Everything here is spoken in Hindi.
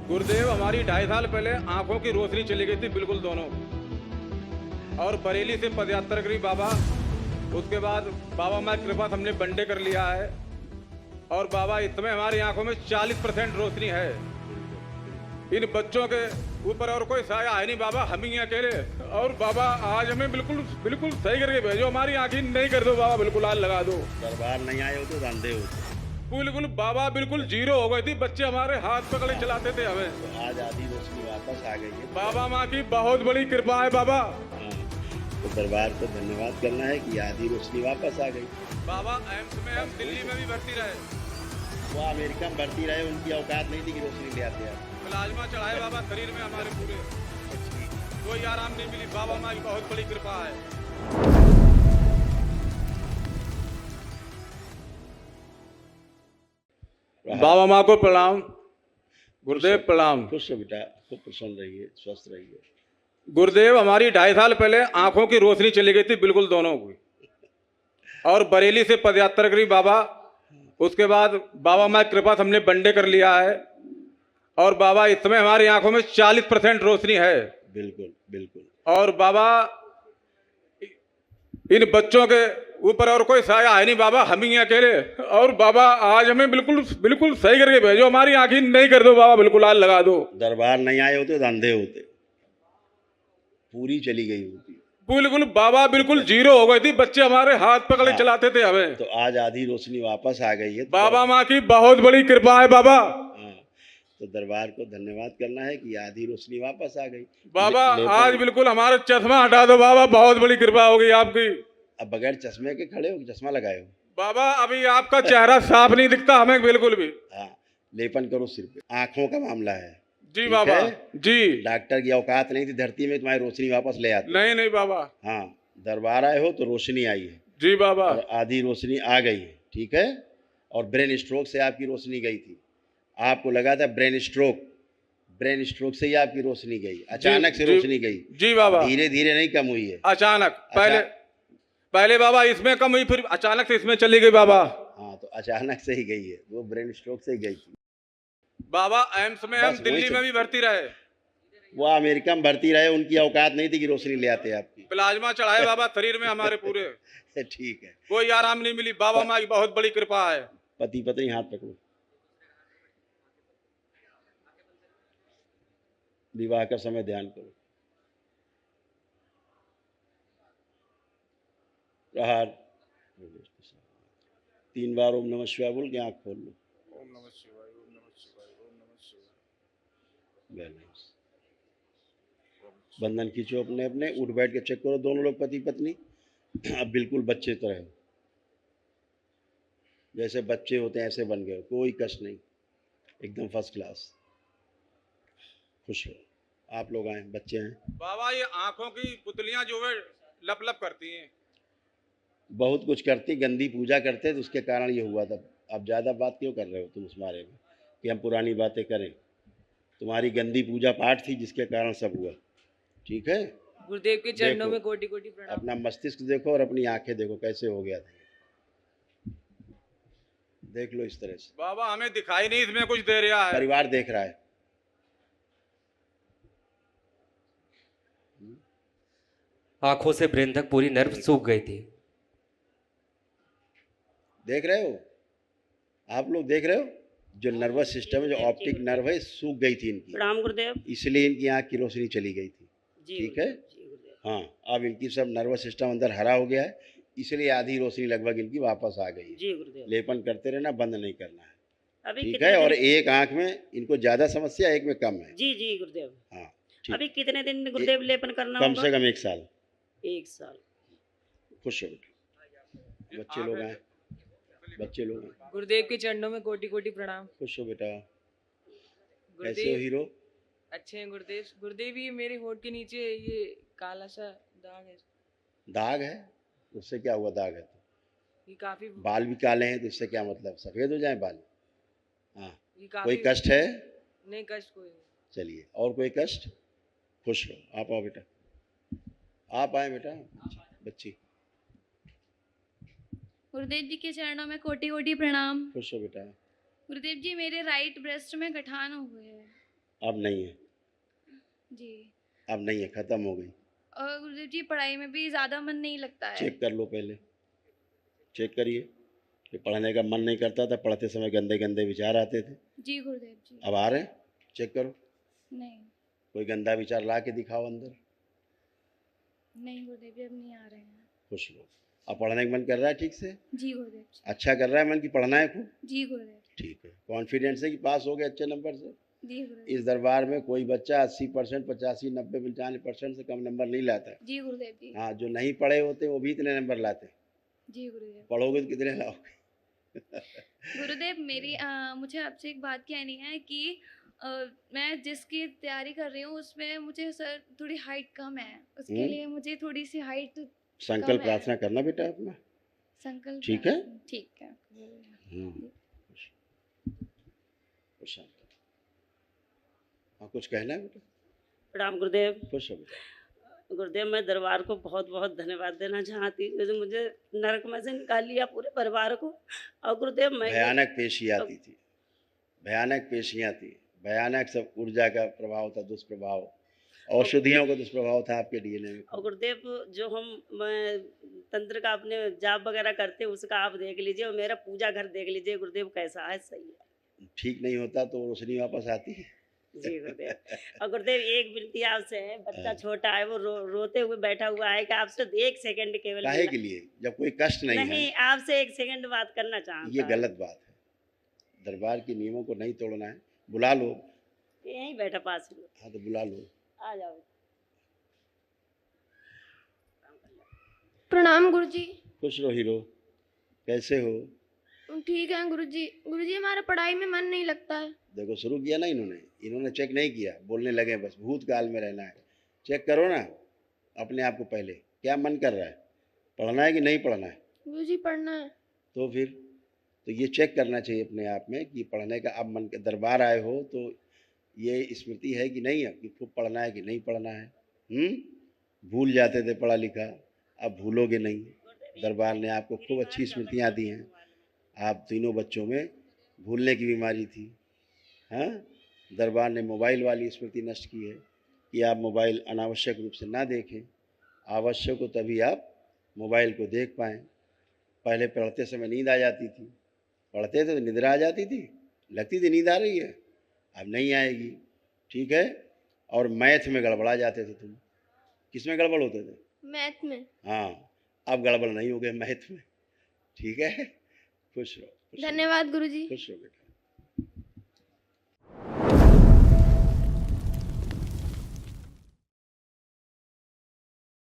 गुरुदेव, हमारी 2.5 साल पहले आंखों की रोशनी चली गई थी बिल्कुल दोनों। और बरेली से पदयात्रा करी बाबा। उसके बाद बाबा माँ की कृपा से हमने बंडे कर लिया है। और बाबा इस समय हमारी आंखों में 40% रोशनी है। इन बच्चों के ऊपर और कोई साया है नहीं बाबा, हम ही अकेले। और बाबा आज हमें बिल्कुल बिल्कुल सही करके भेजो, हमारी आंखें नहीं कर दो बाबा, बिल्कुल आज लगा दो। दरबार नहीं आए हो तो धंधे हो बिल्कुल बाबा, बिल्कुल जीरो हो गई थी, बच्चे हमारे हाथ पकड़े चलाते थे हमें। तो आज आधी रोशनी वापस आ गई है। बाबा माँ की बहुत बड़ी कृपा है बाबा। हाँ, तो दरबार को धन्यवाद करना है कि आधी रोशनी वापस आ गई। बाबा एम्स में हम दिल्ली में भी भर्ती रहे, वो अमेरिका में भर्ती रहे, उनकी औकात नहीं थी कि रोशनी ले आते आप। प्लाज्मा चढ़ाए बाबा शरीर में हमारे पूरे, कोई आराम नहीं मिली। बाबा माँ की बहुत बड़ी कृपा है। बाबा माँ को प्रणाम, गुरुदेव प्रणाम। खुश हो बेटा, खूब प्रसन्न रहिए, स्वस्थ रहिए। गुरुदेव, हमारी 2.5 साल पहले आंखों की रोशनी चली गई थी बिल्कुल दोनों की। और बरेली से पदयात्रा करी बाबा। उसके बाद बाबा माँ की कृपा से हमने बंडे कर लिया है। और बाबा इस समय हमारी आंखों में 40% रोशनी है। बिल्कुल बिल्कुल। और बाबा इन बच्चों के ऊपर और कोई साया है नहीं बाबा, हम ही अकेले। और बाबा आज हमें बिल्कुल बिल्कुल सही करके भेजो, हमारी आंखें नहीं कर दो बाबा, बिल्कुल आज लगा दो। दरबार नहीं आए होते धंधे होते, पूरी चली गई होती। बिल्कुल बाबा, बिल्कुल जीरो हो गई थी, बच्चे हमारे हाथ पकड़े हाँ। चलाते थे हमें। तो आज आधी रोशनी वापस आ गई है। बाबा माँ की बहुत बड़ी कृपा है बाबा। हाँ, तो दरबार को धन्यवाद करना है कि आधी रोशनी वापस आ गई। बाबा आज लेकिन बिल्कुल हमारा चश्मा हटा दो बाबा, बहुत बड़ी कृपा हो गई आपकी। अब बगैर चश्मे के खड़े हो कि चश्मा लगाए हो? बाबा अभी आपका चेहरा साफ नहीं दिखता हमें बिल्कुल भी। हाँ, लेपन करो सिर पे, आंखों का मामला है। जी ठीक बाबा है? जी। डॉक्टर की औकात नहीं थी धरती में तुम्हारी रोशनी वापस ले आती। नहीं नहीं बाबा। हाँ, दरबार आए हो तो रोशनी आई है जी बाबा। और आधी रोशनी आ गई है। ठीक है? और ब्रेन स्ट्रोक से आपकी रोशनी गई थी, आपको लगा था ब्रेन स्ट्रोक से ही आपकी रोशनी गई, अचानक से रोशनी गई। जी बाबा। धीरे धीरे नहीं कम हुई है, अचानक पहले बाबा इसमें कम हुई, फिर अचानक से इसमें चली गई बाबा। हाँ, तो अचानक से ही गई है, वो ब्रेन स्ट्रोक से ही गई थी। बाबा एम्स में हम बस दिल्ली में भी भर्ती रहे, वो अमेरिका में भर्ती रहे, उनकी औकात नहीं थी कि रोशनी ले आते आपकी। प्लाज्मा चढ़ाए बाबा शरीर में हमारे पूरे, ठीक है। कोई आराम नहीं मिली। बाबा माँ की बहुत बड़ी कृपा है। पति पत्नी हाथ पकड़ो, विवाह का समय ध्यान करो। प्रहार 3 बार ओम नमः शिवाय बोल के आँख खोल लो। ओम नमः शिवाय, ओम नमः शिवाय, ओम नमः शिवाय। बैलेंस। बंधन खींचो अपने अपने, उठ बैठ के चेक करो दोनों लोग पति पत्नी। अब बिल्कुल बच्चे तरह हो, जैसे बच्चे होते हैं ऐसे बन गए हो, कोई कष्ट नहीं, एकदम फर्स्ट क्लास। खुश हो। आप लोग आए, बच्चे हैं। बाबा ये आंखों की पुतलियां जो है लप लप करती हैं। बहुत कुछ करती, गंदी पूजा करते, तो उसके कारण ये हुआ था। आप ज़्यादा बात क्यों कर रहे हो तुम उस बारे में कि हम पुरानी बातें करें? तुम्हारी गंदी पूजा पाठ थी जिसके कारण सब हुआ। ठीक है? गुरुदेव के चरणों देखो, में कोटि कोटि प्रणाम। अपना मस्तिष्क देखो और अपनी आंखें देखो कैसे हो गया था। देख लो इस तरह से, बाबा हमें दिखाई नहीं इसमें कुछ दे रहा है। परिवार देख रहा है। आंखों से ब्रेन तक पूरी नर्व सूख गई थी। देख रहे हो? आप लोग देख रहे हो? जो नर्वस सिस्टम है, जो ऑप्टिक नर्व है, सूख गई थी इनकी, प्रणाम गुरुदेव। इसलिए इनकी आंख की रोशनी चली गई थी। जी ठीक है? जी गुरुदेव। हाँ, अब इनकी सब नर्वस सिस्टम अंदर हरा हो गया है, इसलिए आधी रोशनी लगभग इनकी वापस आ गई है। जी गुरुदेव। लेपन करते रहना, बंद नहीं करना है। अभी ठीक कितने है? और दिन- एक आंख में इनको ज़्यादा समस्या, एक में कम है। जी जी गुरुदेव। हाँ, ठीक। अभी कितने दिन गुरुदेव लेपन करना कम होगा? से कम 1 साल। 1 साल। खुश हो बेटा। बच्चे लोग हैं, बच्चे लोग हैं। गुरुदेव के चरणों में कोटि कोटि प्रणाम। खुश हो बेटा। कैसे हो गुरुदेव हीरो? अच्छे हैं गुरुदेव। गुरुदेव ये मेरे होठ के नीचे ये काला सा दाग है, दाग है? उससे क्या हुआ? दाग है तो ये काफी बाल भी काले हैं, तो इससे क्या मतलब? सफ़ेद हो जाए बाल? हाँ। ये कोई काफी कष्ट है? नहीं, कष्ट कोई नहीं। चलिए, और कोई कष्ट? खुश हो। आप आओ बेटा, आप आए बेटा। बच्ची, गुरुदेव जी के चरणों में कोटि कोटि प्रणाम। खुश हो बेटा। गुरुदेव जी मेरे राइट ब्रेस्ट में गठान हुए हैं। अब नहीं है, जी। अब नहीं है, ख़त्म हो गई। और गुरुदेव जी पढ़ाई में भी ज़्यादा मन नहीं लगता है। चेक कर लो पहले, चेक करिए कि पढ़ने का मन नहीं करता था, पढ़ते समय गंदे गंदे विचार आते थे, जी गुरुदेव जी। अब आ रहे हैं? चेक करो, नहीं, कोई गंदा विचार ला के दिखाओ अंदर। नहीं गुरुदेव जी अब नहीं आ रहे हैं। खुश लो। अब पढ़ने का मन कर रहा है ठीक से? जी गुरुदेव जी। अच्छा कर रहा है मन कि पढ़ना है खूब? जी गुरुदेव। ठीक है, कॉन्फिडेंस है कि पास हो गए अच्छे नंबर से? जी गुरुदेव। इस दरबार में कोई बच्चा 80%, 85, 90, 95% से कम नंबर नहीं लाता। जी गुरुदेव जी। हाँ, जो नहीं पढ़े होते वो भी इतने नंबर लाते। जी गुरुदेव। पढ़ोगे तो कितने लाओगे? गुरुदेव मेरी मुझे आपसे एक बात कहनी है कि अ, मैं जिसकी तैयारी कर रही हूँ उसमें मुझे सर थोड़ी हाइट कम है, उसके लिए मुझे थोड़ी सी हाइट संकल्प है। प्रार्थना करना बेटा अपना। संकल्प ठीक है? ठीक है। खुश शांत। हाँ, कुछ कहना है बेटा? प्रणाम गुरुदेव। खुश हो बेटा। गुरुदेव मैं दरबार को बहुत बहुत धन्यवाद देना चाहती हूँ जो मुझे नरक में से निकाल लिया पूरे परिवार को। और गुरुदेव मैं भयानक पेशियाँ आती थी, भयानक पेशियाँ थी, भयानक सब ऊर्जा का प्रभाव था, दुष्प्रभाव, औषधियों का दुष्प्रभाव था आपके डीएनए में। और गुरुदेव जो मैं तंत्र का अपने जाप वगैरह करते उसका आप देख लीजिए और मेरा पूजा घर देख लीजिए गुरुदेव कैसा है, सही है। ठीक नहीं होता तो रोशनी वापस आती है। जी गुरुदेव। और गुरुदेव एक विनती आपसे है, बच्चा छोटा है वो रोते हुए बैठा हुआ है कि आपसे 1 सेकंड केवल काहे के लिए? जब कोई कष्ट नहीं है। आपसे 1 सेकंड बात करना चाहता ये गलत बात है, दरबार के नियमों को नहीं तोड़ना है। बुला लो। यहीं बैठा पास में। हाँ तो बुला लो। आ जाओ। प्रणाम गुरुजी। खुश रहो हीरो, कैसे हो? ठीक है गुरुजी। गुरुजी हमारा पढ़ाई में मन नहीं लगता है। देखो शुरू किया ना इन्होंने चेक नहीं किया, बोलने लगे बस भूतकाल में रहना है। चेक करो ना अपने आप को पहले, क्या मन कर रहा है, पढ़ना है कि नहीं पढ़ना है? गुरुजी पढ़ना है। तो फिर तो ये चेक करना चाहिए अपने आप में कि पढ़ने का अब मन, दरबार आए हो तो ये स्मृति है कि नहीं है कि खूब पढ़ना है कि नहीं पढ़ना है। भूल जाते थे पढ़ा लिखा, अब भूलोगे नहीं। दरबार ने आपको खूब अच्छी स्मृतियाँ दी हैं। आप तीनों बच्चों में भूलने की बीमारी थी, हाँ, दरबार ने मोबाइल वाली स्मृति नष्ट की है कि आप मोबाइल अनावश्यक रूप से ना देखें, आवश्यक हो तभी आप मोबाइल को देख पाएँ। पहले पढ़ते समय नींद आ जाती थी, पढ़ते थे तो निद्रा आ जाती थी, लगती थी नींद आ रही है, अब नहीं आएगी, ठीक है। और मैथ में गड़बड़ा जाते थे तुम, किस में गड़बड़ होते थे? मैथ में। हाँ, अब गड़बड़ नहीं हो गए मैथ में, ठीक है। खुश रहो, धन्यवाद गुरुजी। खुश रहो बेटा।